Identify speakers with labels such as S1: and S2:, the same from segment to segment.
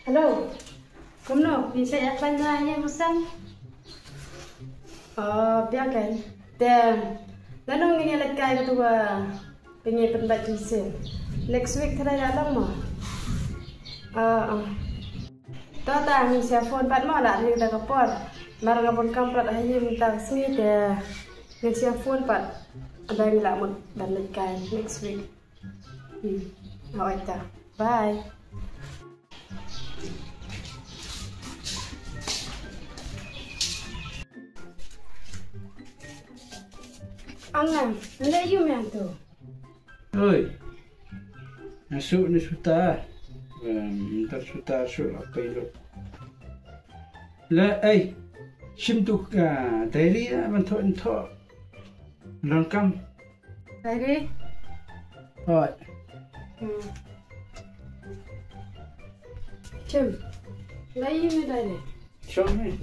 S1: Halo, kumno, bisa ya panjangnya musang? Oh, biarkan. Dan, lalu ini lagi kayak kedua pengen pendapat jisim. Next week kada datang mo. Tahu tak siapa phone pat mo lah dia tak kapor. Marang kapon kamprat aja minta sini dia. Yang siapa phone pat ada yang lah mo dan lagi kayak next week. Awak bye. Angan, ada you yang tu.
S2: Oi, masuk ni suta, ntar suta masuk apa itu? Lah, sim tu daily mentok lengkap.
S1: Dari?
S2: Oi,
S1: Cem, lagi ni dari.
S2: cuma ni.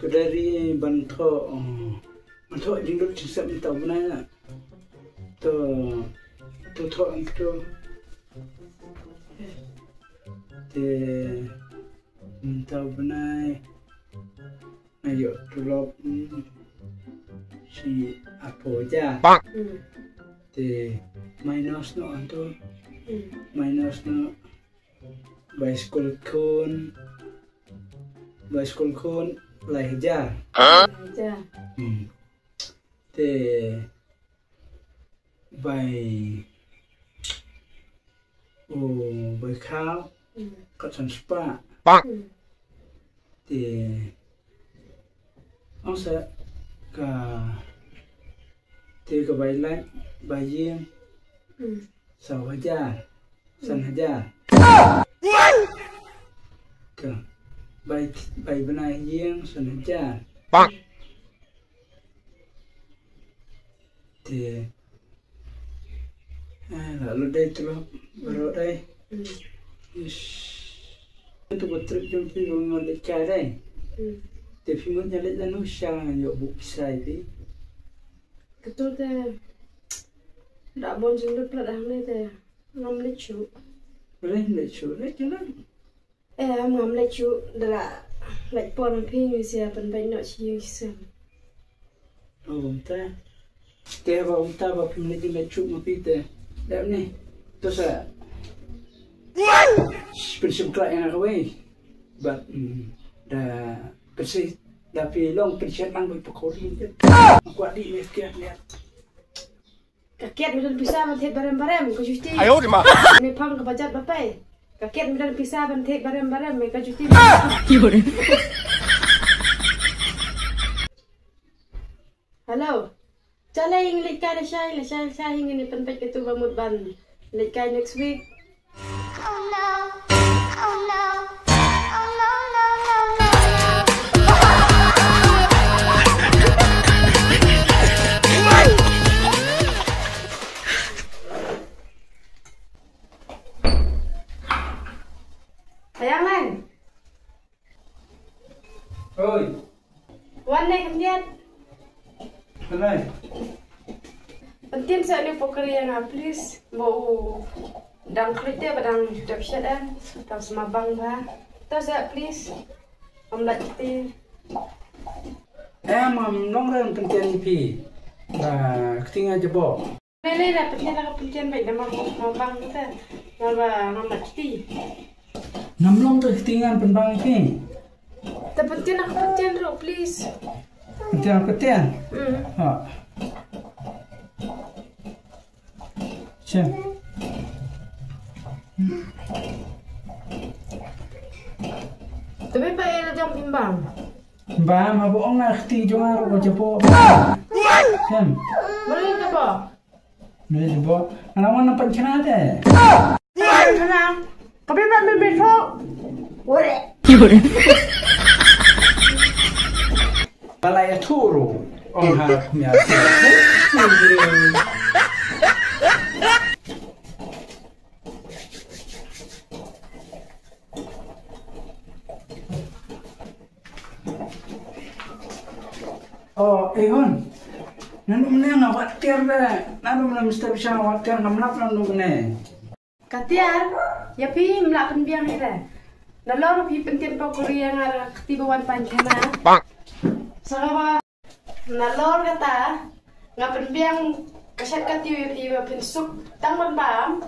S2: Dari bantok jindul sisa minta benar tu minta benar ayo tulop si apa aja minus no antu minus no bicycle kun lahja
S1: Aja.
S2: Te by cow cotton spa te also ka te ka by light by yin sao haja san haja te by benai yin san haja thì lalu đây tu baru đây itu betul jumpa dengan lekar đây tapi mana lekar nu sang yo buk sai đi
S1: Betul deh. Tak bon jendut pula dah ni deh. Ngam lecu.
S2: lấy cho nó
S1: Ngam lecu dah like pon pin ni sia pen baik nak cia sen.
S2: ta te vào ta vào phim lấy cái chụp một tí te đẹp này tôi sẽ prinsip klien yang away but bersih tapi long prinsip lang berpekori kuat di lihat
S1: Kakiat midan pisah bantet barem-barem ke justi.
S3: Ayo di mana?
S1: Ni pang ke bajat bapai. Kakiat midan pisah bantet barem-barem ke justi. Halo. Cala yang likai la ingin ni penpet ke tu bamut ban. Likai next week.
S4: Oh no. Oh no. Oh no, no, no, no.
S1: Ayangan.
S2: ôi
S1: Wan naik kemudian.
S2: này
S1: Penting saya ni pekerjaan please mau dang kerja badang dapsyadan tang semabang ba. Tahu saya please. Amlat kita.
S2: em nong ren penting pi ketinggal jebok
S1: Lele dah penting baik nama semabang kita. Nama kita.
S2: namlong tu ketinggal penbang pi
S1: Terpenting aku penting dulu please.
S2: ketinggal ha Cem
S1: Tapi baik jam timbang.
S2: ba mà bỗng là ti cho ngar ko jebok Cem
S1: Boleh ke apa?
S2: ni jebok ana wana pancana de
S1: Tenang. Tapi nak besok. Boleh.
S2: balai turu on harap mia oh Hon Nanu mana ngawat tiar dah. Nanu mana mesti bisa ngawat tiar ngamlap nanu mana.
S1: Katiar, ya pi melak penbiang ni dah. Nalor pi pentin pokori yang ada ketibawan pancana. Sakawa nalor kata ngap penbiang kaset katiu pi pensuk tang bam.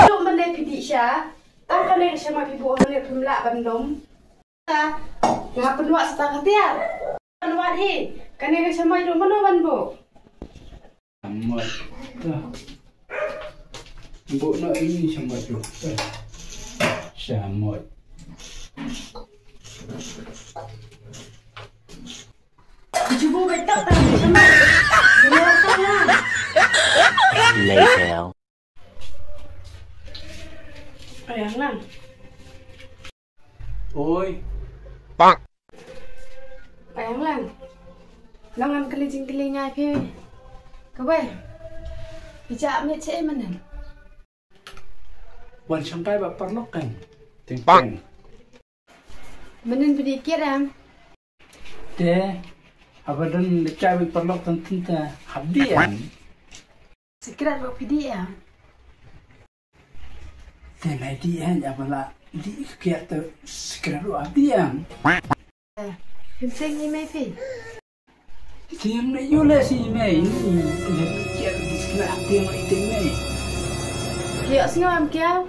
S1: Lu mende pidi sya, tang kane sama pi buah ni pemlak bandom. Ta ngap penwak seta katiar. Penwak hi, kane sama itu mana banbo.
S2: Amat. Mbok nak ini sama tu. Samot.
S1: Cuba betok tak sama. Biarkan lah.
S3: Later.
S1: Ayang lang.
S2: Oi.
S1: Ayang lang. Langan kelinci-kelinya pi. Kawe. Bijak met cek mana?
S2: Wan sampai bapak lokan. Tengpang.
S1: Menen sedikit am.
S2: Teh. Apa dan cabai perlok tentang habdian.
S1: Sekirat buat pidi am.
S2: Teh naik dia apa lah di kiat tu sekirat lu habdian.
S1: Himseng ni mai pi.
S2: Tiang nak yula si Mei ni. Dia kiat di sekirat habdian itu Mei.
S1: Kiok singo am kiau.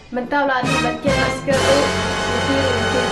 S1: Mentau lah di bagian masker tu. Jadi untuk